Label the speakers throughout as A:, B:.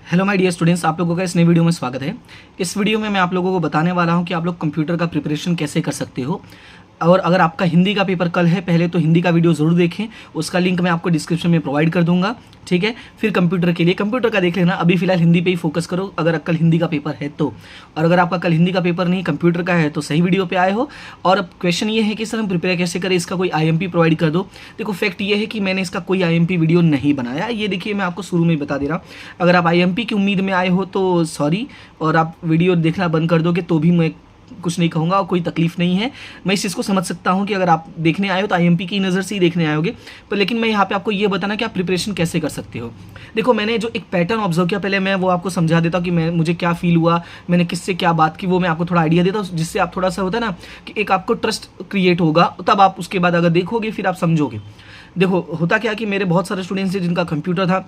A: Hello my dear students, आप लोगों का इस नई वीडियो में स्वागत है। इस वीडियो में मैं आप लोगों को बताने वाला हूं कि आप लोग कंप्यूटर का प्रिपरेशन कैसे कर सकते हो। और अगर आपका हिंदी का पेपर कल है, पहले तो हिंदी का वीडियो ज़रूर देखें, उसका लिंक मैं आपको डिस्क्रिप्शन में प्रोवाइड कर दूंगा, ठीक है। फिर कंप्यूटर के लिए कंप्यूटर का देख लेना, अभी फिलहाल हिंदी पे ही फोकस करो अगर कल हिंदी का पेपर है तो। और अगर आपका कल हिंदी का पेपर नहीं कंप्यूटर का है तो सही वीडियो पे आए हो। और अब क्वेश्चन ये है कि सर हम प्रिपेयर कैसे करें, इसका कोई आईएमपी प्रोवाइड कर दो। देखो फैक्ट ये है कि मैंने इसका कोई आईएमपी वीडियो नहीं बनाया, ये देखिए मैं आपको शुरू में ही बता दे रहा हूँ। अगर आप आईएमपी की उम्मीद में आए हो तो सॉरी, और आप वीडियो देखना बंद कर दोगे तो भी मैं कुछ नहीं कहूँगा और कोई तकलीफ नहीं है। मैं इस चीज़ को समझ सकता हूँ कि अगर आप देखने आए हो तो आईएमपी की नज़र से ही देखने आए होगे, पर लेकिन मैं यहाँ पे आपको ये बताना कि आप प्रिपरेशन कैसे कर सकते हो। देखो मैंने जो एक पैटर्न ऑब्जर्व किया, पहले मैं वो आपको समझा देता हूँ कि मुझे क्या फील हुआ, मैंने किससे क्या बात की, वो मैं आपको थोड़ा आइडिया देता हूँ, जिससे आप थोड़ा सा होता है ना कि एक आपको ट्रस्ट क्रिएट होगा, तब आप उसके बाद अगर देखोगे फिर आप समझोगे। देखो होता क्या कि मेरे बहुत सारे स्टूडेंट्स हैं जिनका कंप्यूटर था।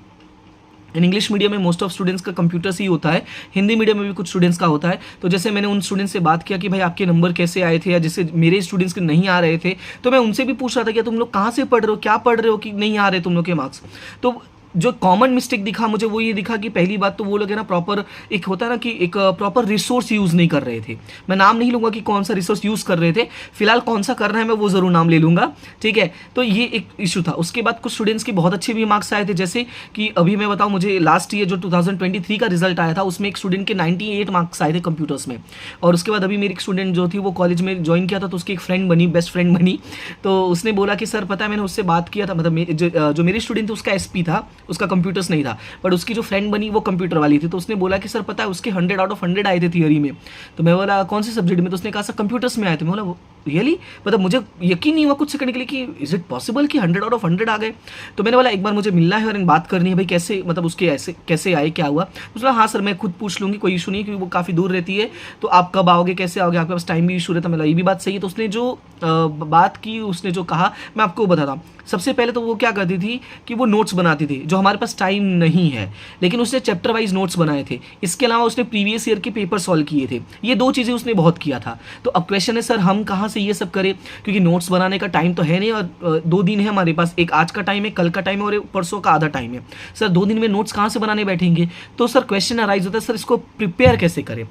A: इन इंग्लिश मीडियम में मोस्ट ऑफ स्टूडेंट्स का कंप्यूटर्स ही होता है, हिंदी मीडियम में भी कुछ स्टूडेंट्स का होता है। तो जैसे मैंने उन स्टूडेंट्स से बात किया कि भाई आपके नंबर कैसे आए थे, या जैसे मेरे स्टूडेंट्स के नहीं आ रहे थे तो मैं उनसे भी पूछ रहा था कि तुम लोग कहाँ से पढ़ रहे हो, क्या पढ़ रहे हो कि नहीं आ रहे तुम लोग के मार्क्स। तो जो कॉमन मिस्टेक दिखा मुझे वो ये दिखा कि पहली बात तो वो लोग है ना प्रॉपर, एक होता है ना कि एक प्रॉपर रिसोर्स यूज़ नहीं कर रहे थे। मैं नाम नहीं लूँगा कि कौन सा रिसोर्स यूज़ कर रहे थे, फिलहाल कौन सा कर रहे हैं मैं वो ज़रूर नाम ले लूँगा, ठीक है। तो ये एक इशू था। उसके बाद कुछ स्टूडेंट्स के बहुत अच्छे भी मार्क्स आए थे, जैसे कि अभी मैं बताऊँ, मुझे लास्ट ईयर जो 2023 का रिजल्ट आया था उसमें एक स्टूडेंट के 98 मार्क्स आए थे कंप्यूटर्स में। और उसके बाद अभी मेरी एक स्टूडेंट जो थी वो कॉलेज में ज्वाइन किया था, तो उसकी एक फ्रेंड बनी, बेस्ट फ्रेंड बनी। तो उसने बोला कि सर पता है मैंने उससे बात किया था, मतलब जो मेरी स्टूडेंट थी उसका एसपी था, उसका कंप्यूटर्स नहीं था, बट उसकी जो फ्रेंड बनी वो कंप्यूटर वाली थी। तो उसने बोला कि सर पता है उसके 100 आउट ऑफ 100 आए थे थियरी में। तो मैं बोला कौन से सब्जेक्ट में, तो उसने कहा सर कंप्यूटर्स में आए थे। मैं बोला रियली, मतलब मुझे यकीन नहीं हुआ कुछ सेकंड के लिए कि इज इट पॉसिबल कि 100 आउट ऑफ 100 आ गए। तो मैंने बोला एक बार मुझे मिलना है और बात करनी है भाई, कैसे मतलब उसके ऐसे कैसे आए, क्या हुआ। तो बोला हाँ सर मैं खुद पूछ लूँगी, कोई इशू नहीं, क्योंकि वो काफ़ी दूर रहती है, तो आप कब आओगे, कैसे आओगे, आपके पास टाइम भी इशू रहता है। मतलब ये भी बात सही है। तो उसने जो बात की, उसने जो कहा मैं आपको बताता हूँ। सबसे पहले तो वो क्या करती थी कि वो नोट्स बनाती थी, जो हमारे पास टाइम नहीं है, लेकिन उसने चैप्टर वाइज नोट्स बनाए थे। इसके अलावा उसने प्रीवियस ईयर के पेपर सॉल्व किए थे। ये दो चीज़ें उसने बहुत किया था। तो अब क्वेश्चन है सर हम कहाँ से ये सब करें, क्योंकि नोट्स बनाने का टाइम तो है नहीं, और 2 दिन है हमारे पास, एक आज का टाइम है, कल का टाइम है और परसों का आधा टाइम है। सर 2 दिन में नोट्स कहाँ से बनाने बैठेंगे। तो सर क्वेश्चन अराइज होता है सर इसको प्रिपेयर कैसे करें।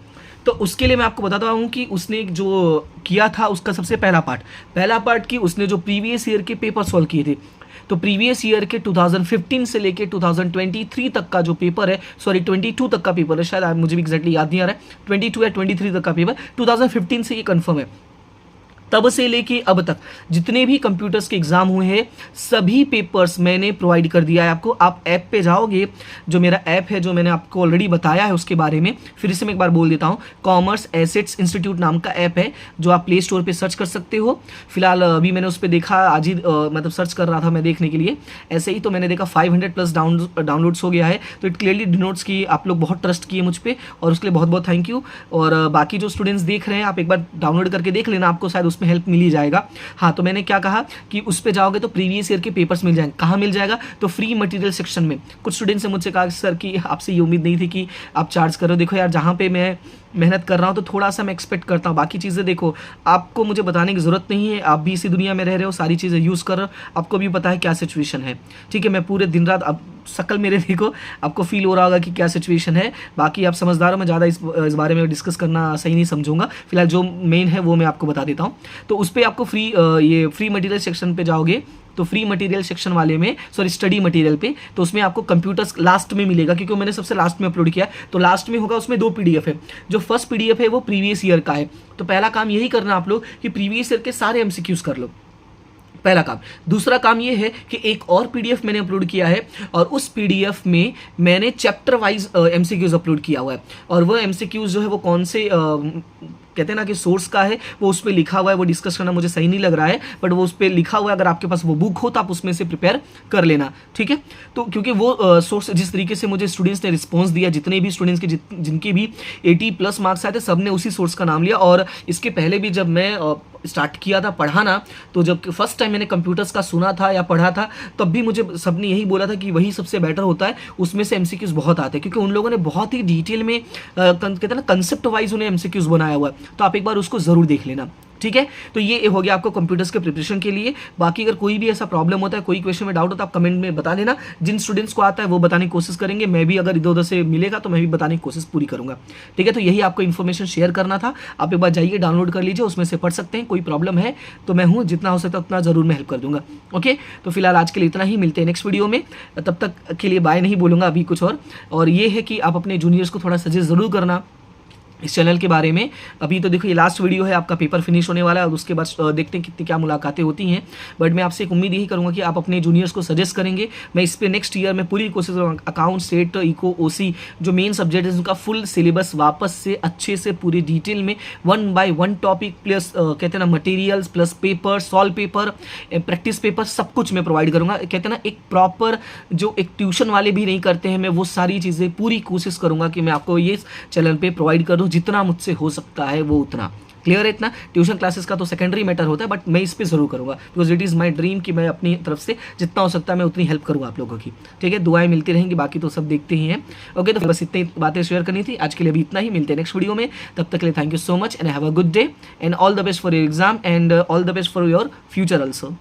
A: तो उसके लिए मैं आपको बताता हूँ कि उसने जो किया था उसका सबसे पहला पार्ट की उसने जो प्रीवियस ईयर के पेपर सॉल्व किए थे। तो प्रीवियस ईयर के 2015 से लेके 2023 तक का जो पेपर है, सॉरी 22 तक का पेपर है, शायद मुझे भी एग्जैक्टली याद नहीं आ रहा है, 22 या 23 तक का पेपर, 2015 से ये कंफर्म है। तब से लेके अब तक जितने भी कंप्यूटर्स के एग्जाम हुए हैं सभी पेपर्स मैंने प्रोवाइड कर दिया है आपको। आप ऐप पे जाओगे, जो मेरा ऐप है जो मैंने आपको ऑलरेडी बताया है उसके बारे में, फिर से मैं एक बार बोल देता हूँ। कॉमर्स एसेट्स इंस्टीट्यूट नाम का ऐप है जो आप प्ले स्टोर पे सर्च कर सकते हो। फिलहाल अभी मैंने उस पर देखा, आज ही मतलब सर्च कर रहा था मैं देखने के लिए, ऐसे ही तो मैंने देखा 500 प्लस डाउनलोड्स हो गया है। तो इट क्लियरली डिनोट्स कि आप लोग बहुत ट्रस्ट किए मुझ पर, और उसके लिए बहुत बहुत थैंक यू। और बाकी जो स्टूडेंट्स देख रहे हैं आप एक बार डाउनलोड करके देख लेना, आपको शायद उसमें हेल्प मिल ही जाएगा। हाँ, तो मैंने क्या कहा कि उस पे जाओगे तो प्रीवियस ईयर के पेपर्स मिल जाएंगे। कहाँ मिल जाएगा, तो फ्री मटेरियल सेक्शन में। कुछ स्टूडेंट्स ने मुझसे कहा सर कि आपसे ये उम्मीद नहीं थी कि आप चार्ज करो। देखो यार, जहाँ पे मैं मेहनत कर रहा हूँ तो थोड़ा सा मैं एक्सपेक्ट करता हूँ। बाकी चीज़ें देखो आपको मुझे बताने की ज़रूरत नहीं है, आप भी इसी दुनिया में रह रहे हो, सारी चीज़ें यूज़ कर रहे हो, आपको भी पता है क्या सिचुएशन है, ठीक है। मैं पूरे दिन रात, अब शक्ल मेरे देखो, आपको फील हो रहा होगा कि क्या सिचुएशन है। बाकी आप समझदार हो, मैं ज़्यादा इस बारे में डिस्कस करना सही नहीं समझूंगा। फिलहाल जो मेन है वो मैं आपको बता देता हूँ। तो उस पर आपको ये फ्री मटेरियल सेक्शन पे जाओगे तो फ्री मटेरियल सेक्शन वाले में, सॉरी स्टडी मटेरियल पे, तो उसमें आपको कंप्यूटर्स लास्ट में मिलेगा, क्योंकि मैंने सबसे लास्ट में अपलोड किया। तो लास्ट में होगा, उसमें 2 पीडीएफ है। जो फर्स्ट पीडीएफ है वो प्रीवियस ईयर का है। तो पहला काम यही करना आप लोग कि प्रीवियस ईयर के सारे एमसीक्यूज कर लो, पहला काम। दूसरा काम ये है कि एक और पीडीएफ मैंने अपलोड किया है, और उस पीडीएफ में मैंने चैप्टर वाइज एमसीक्यूज अपलोड किया हुआ है। और वो एमसीक्यूज जो है वो कौन से कहते हैं ना कि सोर्स का है, वो उस पर लिखा हुआ है। वो डिस्कस करना मुझे सही नहीं लग रहा है, बट वो उस पर लिखा हुआ है। अगर आपके पास वो बुक हो तो आप उसमें से प्रिपेयर कर लेना, ठीक है। तो क्योंकि वो सोर्स, जिस तरीके से मुझे स्टूडेंट्स ने रिस्पॉन्स दिया, जितने भी स्टूडेंट्स के जिनके भी 80 प्लस मार्क्स आए थे, सब ने उसी सोर्स का नाम लिया। और इसके पहले भी जब मैं स्टार्ट किया था पढ़ाना, तो जब फर्स्ट टाइम मैंने कंप्यूटर्स का सुना था या पढ़ा था, तब भी मुझे सबने यही बोला था कि वही सबसे बेटर होता है, उसमें से एमसीक्यूज बहुत आते हैं, क्योंकि उन लोगों ने बहुत ही डिटेल में कहते हैं ना कंसेप्ट वाइज उन्हें एमसीक्यूज बनाया हुआ है। तो आप एक बार उसको ज़रूर देख लेना, ठीक। ठीक है। तो ये हो गया आपको कंप्यूटर्स के प्रिपरेशन के लिए। बाकी अगर कोई भी ऐसा प्रॉब्लम होता है, कोई क्वेश्चन में डाउट होता है, आप कमेंट में बता देना। जिन स्टूडेंट्स को आता है वो बताने की कोशिश करेंगे, मैं भी अगर इधर उधर से मिलेगा तो मैं भी बताने की कोशिश पूरी करूंगा, ठीक है। तो यही आपको इन्फॉर्मेशन शेयर करना था। आप एक बार जाइए डाउनलोड कर लीजिए, उसमें से पढ़ सकते हैं। कोई प्रॉब्लम है तो मैं हूँ, जितना हो सकता है उतना जरूर मैं हेल्प कर दूंगा। ओके, तो फिलहाल आज के लिए इतना ही, मिलते हैं नेक्स्ट वीडियो में। तब तक के लिए बाय नहीं बोलूँगा अभी कुछ और ये है कि आप अपने जूनियर्स को थोड़ा सजेस्ट ज़रूर करना इस चैनल के बारे में। अभी तो देखो ये लास्ट वीडियो है, आपका पेपर फिनिश होने वाला है और उसके बाद देखते हैं कितनी क्या मुलाकातें होती हैं। बट मैं आपसे एक उम्मीद यही करूँगा कि आप अपने जूनियर्स को सजेस्ट करेंगे। मैं इस पर नेक्स्ट ईयर में पूरी कोशिश करूँगा, अकाउंट, स्टेट, इको, ओसी जो मेन सब्जेक्ट है उनका फुल सिलेबस वापस से अच्छे से पूरी डिटेल में 1 by 1 टॉपिक प्लस कहते हैं ना materials plus paper, solve paper, practice paper, सब कुछ मैं प्रोवाइड करूँगा। कहते हैं ना एक प्रॉपर जो एक ट्यूशन वाले भी नहीं करते हैं, मैं वो सारी चीज़ें पूरी कोशिश करूँगा कि मैं आपको ये चैनल पर प्रोवाइड करूँ। जितना मुझसे हो सकता है वो उतना। क्लियर है इतना? ट्यूशन क्लासेस का तो सेकेंडरी मैटर होता है, बट मैं इस पे जरूर करूंगा, because it is my dream कि मैं अपनी तरफ से जितना हो सकता है मैं उतनी हेल्प करूंगा आप लोगों की, ठीक है। दुआएं मिलती रहेंगी, बाकी तो सब देखते ही हैं। ओके, तो बस इतनी बातें शेयर करनी थी आज के लिए, अभी इतना ही। मिलते हैं नेक्स्ट वीडियो में, तब तक के लिए thank you so much and have a good day and all the best for your exam and all the best for your future also.